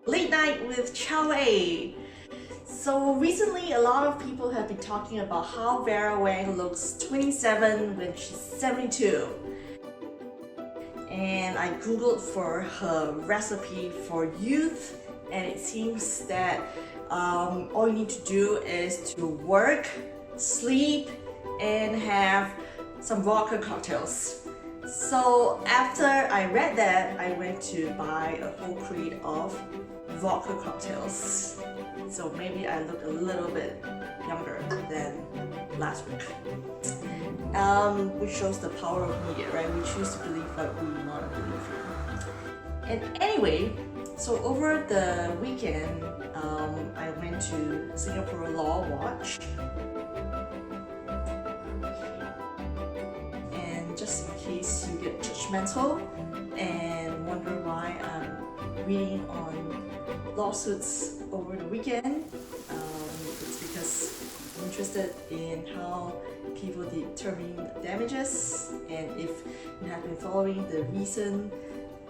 Late Night with Chow A. So recently, a lot of people have been talking about how Vera Wang looks 27 when she's 72. And I googled for her recipe for youth, and it seems that all you need to do is to work, sleep, and have some vodka cocktails. So after I read that, I went to buy a whole crate of vodka cocktails. So maybe I look a little bit younger than last week. Which shows the power of media, right? We choose to believe what we want to believe in. And anyway, so over the weekend, I went to Singapore Law Watch. And just in case you get judgmental and wonder why I'm reading on lawsuits over the weekend, it's because I'm interested in how people determine damages, and if you have been following the recent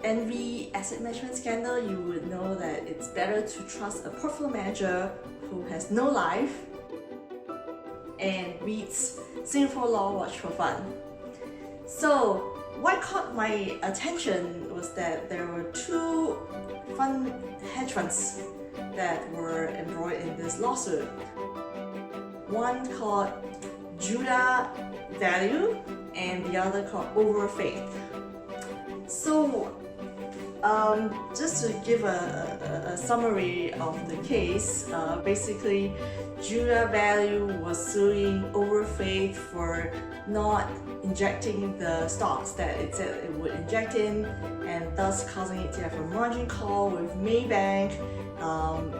Envy asset management scandal, you would know that it's better to trust a portfolio manager who has no life and reads Singapore Law Watch for fun. So what caught my attention was that there were two hedge funds that were embroiled in this lawsuit. One called Judah Value and the other called Overfaith. So just to give a summary of the case, basically Judah Value was suing Overfaith for not injecting the stocks that it said it would inject in, and thus causing it to have a margin call with Maybank,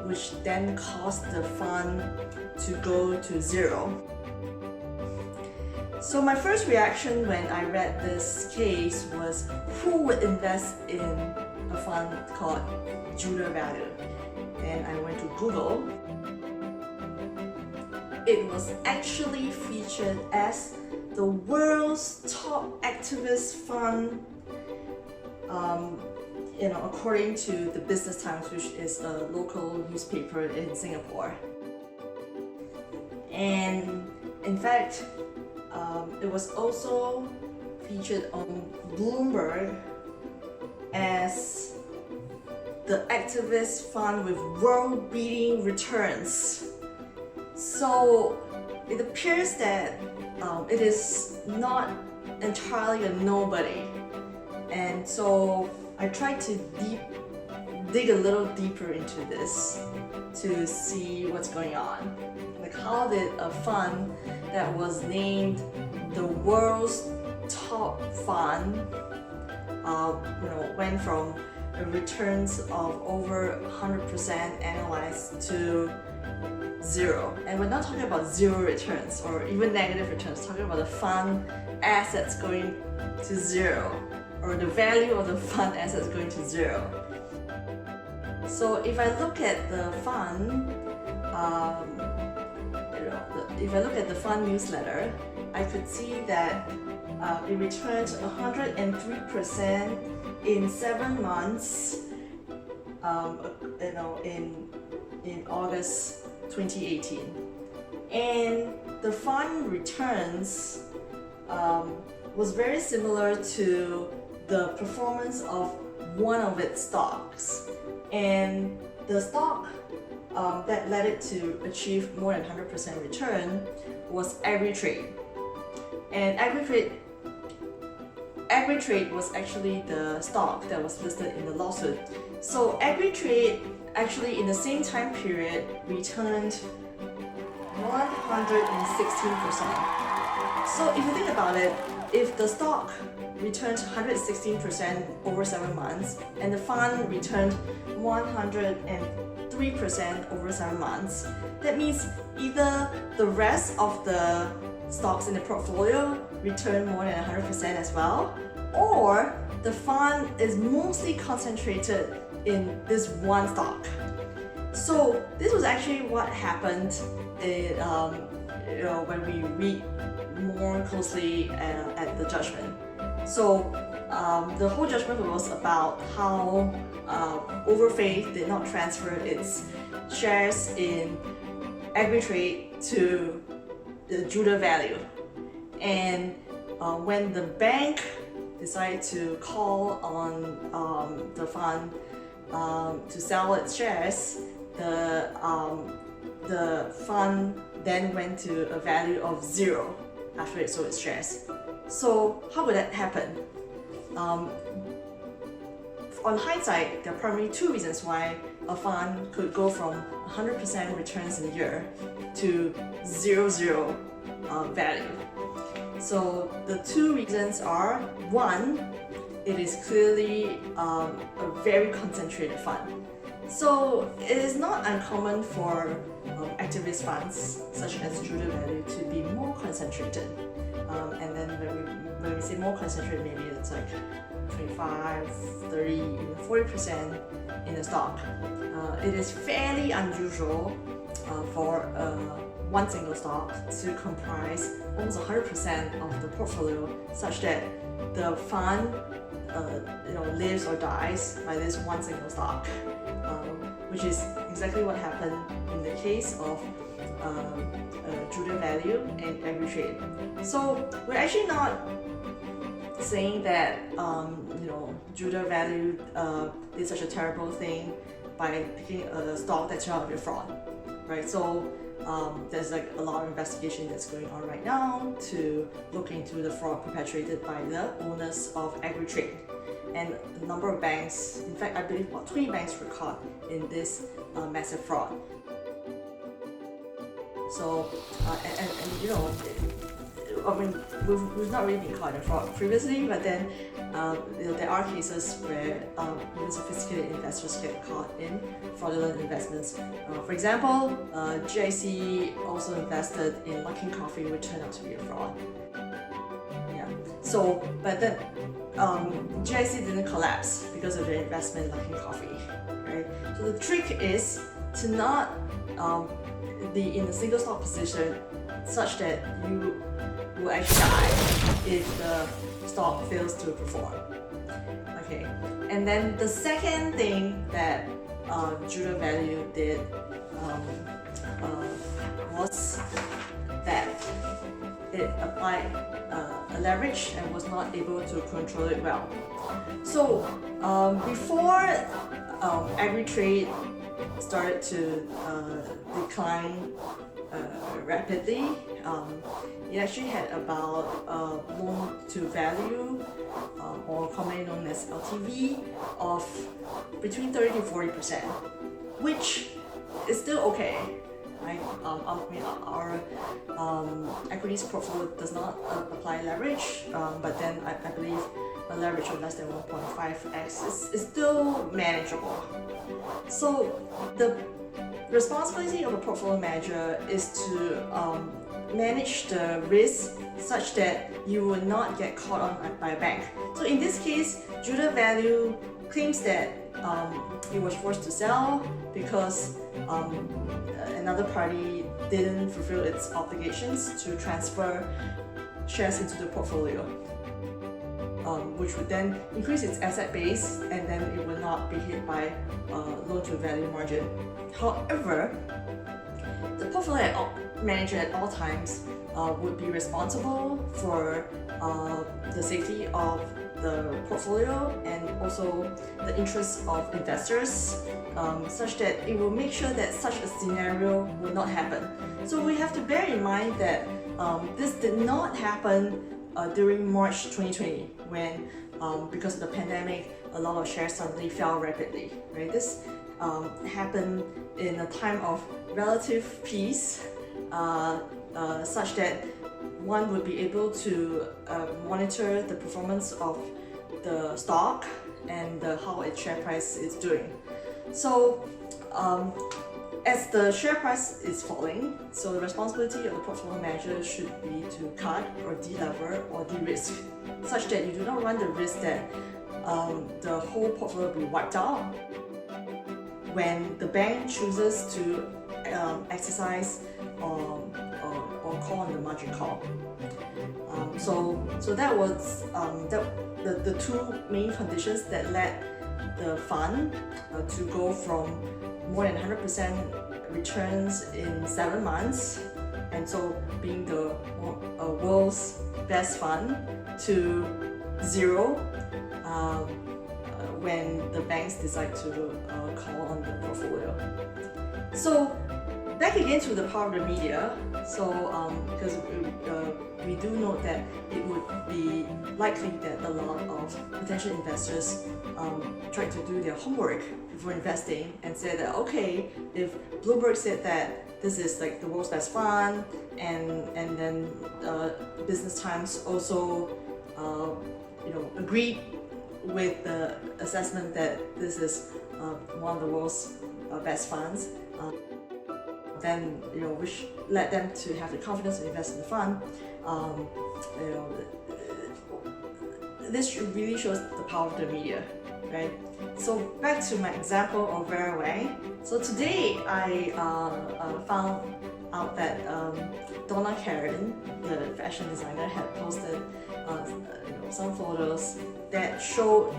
which then caused the fund to go to zero. So my first reaction when I read this case was, who would invest in a fund called Judah Value? And I went to Google. It was actually featured as the world's top activist fund, according to the Business Times, which is a local newspaper in Singapore. And in fact, it was also featured on Bloomberg as the activist fund with world-beating returns. So it appears that it is not entirely a nobody. And so I tried to dig a little deeper into this to see what's going on. Like, how did a fund that was named the world's top fund went from returns of over 100% annualized to zero? And we're not talking about zero returns or even negative returns, we're talking about the fund assets going to zero, or the value of the fund assets going to zero. So if I look at the fund, if I look at the fund newsletter, I could see that it returned 103% in 7 months, in August 2018. And the fund returns was very similar to the performance of one of its stocks. And the stock that led it to achieve more than 100% return was Agritrade. And Agritrade was actually the stock that was listed in the lawsuit. So Agritrade actually in the same time period returned 116%. So if you think about it, if the stock returned 116% over 7 months and the fund returned 103% over 7 months, that means either the rest of the stocks in the portfolio return more than 100% as well, or the fund is mostly concentrated in this one stock. So this was actually what happened when we read more closely at the judgment. So the whole judgment was about how Overfaith did not transfer its shares in Agritrade to the Judah Value. And when the bank decided to call on the fund to sell its shares, the fund then went to a value of 0 after it sold its shares. So how would that happen? On hindsight, there are primarily two reasons why a fund could go from 100% returns in a year to 0 value. So the two reasons are, one, it is clearly a very concentrated fund. So it is not uncommon for activist funds such as Judah Value to be more concentrated. And then when we say more concentrated, maybe it's like 25, 30, even 40% in the stock. It is fairly unusual for one single stock to comprise almost 100% of the portfolio, such that the fund lives or dies by this one single stock, which is exactly what happened in the case of Judah Value and Agritrade. So we're actually not saying that Judah Value did such a terrible thing by picking a stock that turned out to be a fraud, right? So there's like a lot of investigation that's going on right now to look into the fraud perpetrated by the owners of Agritrade. And a number of banks, in fact I believe about 20 banks were caught in this massive fraud. So, we've not really been caught in fraud previously, but then there are cases where even sophisticated investors get caught in fraudulent investments. For example, GIC also invested in Luckin Coffee, which turned out to be a fraud. Yeah. So, but then GIC didn't collapse because of their investment in Luckin Coffee, right? So the trick is to not be in a single stock position such that you will actually die if the stock fails to perform. Okay, and then the second thing that Judah Value did was that it applied a leverage and was not able to control it well. So before Agritrade started to decline rapidly, it actually had about loan to value, or commonly known as LTV, of between 30 to 40%, which is still okay. Right? Our equities portfolio does not apply leverage, but then I believe a leverage of less than 1.5x is still manageable. So the responsibility of a portfolio manager is to manage the risk such that you will not get caught on by a bank. So in this case, Judah Value claims that it was forced to sell because another party didn't fulfill its obligations to transfer shares into the portfolio, which would then increase its asset base, and then it would not be hit by loan to value margin. However, the portfolio manager at all times would be responsible for the safety of the portfolio and also the interests of investors, such that it will make sure that such a scenario will not happen. So we have to bear in mind that this did not happen during March 2020, when because of the pandemic, a lot of shares suddenly fell rapidly. Right? This happened in a time of relative peace, such that one would be able to monitor the performance of the stock and how its share price is doing. So as the share price is falling, so the responsibility of the portfolio manager should be to cut or de-lever or de-risk, such that you do not run the risk that the whole portfolio will be wiped out when the bank chooses to exercise or call on the margin call. So that was the two main conditions that led the fund to go from more than 100% returns in 7 months, and so being the world's best fund, to zero when the banks decide to call on the portfolio. So back again to the power of the media. So because we do note that it would be likely that a lot of potential investors try to do their homework before investing and say that, okay, if Bloomberg said that this is like the world's best fund, and then Business Times also agreed with the assessment that this is one of the world's best funds, then which led them to have the confidence to invest in the fund. This really shows the power of the media, right? So back to my example of Veraway. So today I found out that Donna Karan, the fashion designer, had posted some photos that showed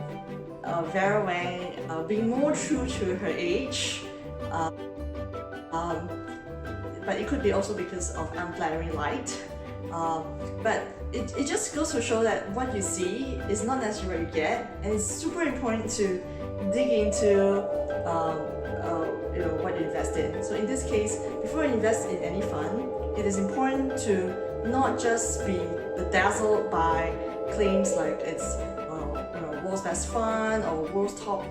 Veraway being more true to her age. But it could be also because of unflattering light. But it just goes to show that what you see is not necessarily what you get, and it's super important to dig into what you invest in. So in this case, before you invest in any fund, it is important to not just be dazzled by claims like it's world's best fund or world's top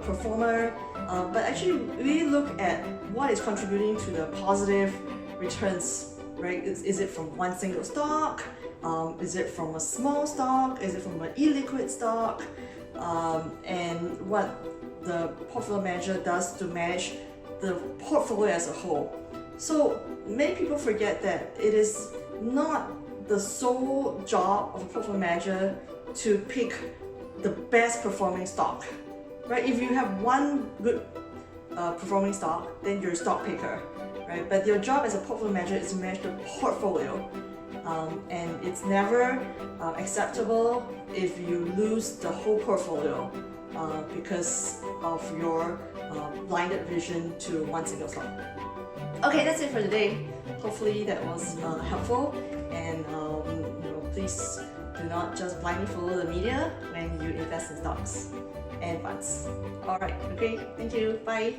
performer, but actually really look at what is contributing to the positive returns, right? Is it from one single stock? Is it from a small stock? Is it from an illiquid stock? And what the portfolio manager does to manage the portfolio as a whole. So many people forget that it is not the sole job of a portfolio manager to pick the best performing stock, right? If you have one good performing stock, then you're a stock picker, right? But your job as a portfolio manager is to manage the portfolio, and it's never acceptable if you lose the whole portfolio because of your blinded vision to one single stock. Okay, that's it for today. Hopefully that was helpful, and please do not just blindly follow the media when you invest in stocks and funds. Alright, okay, thank you, bye.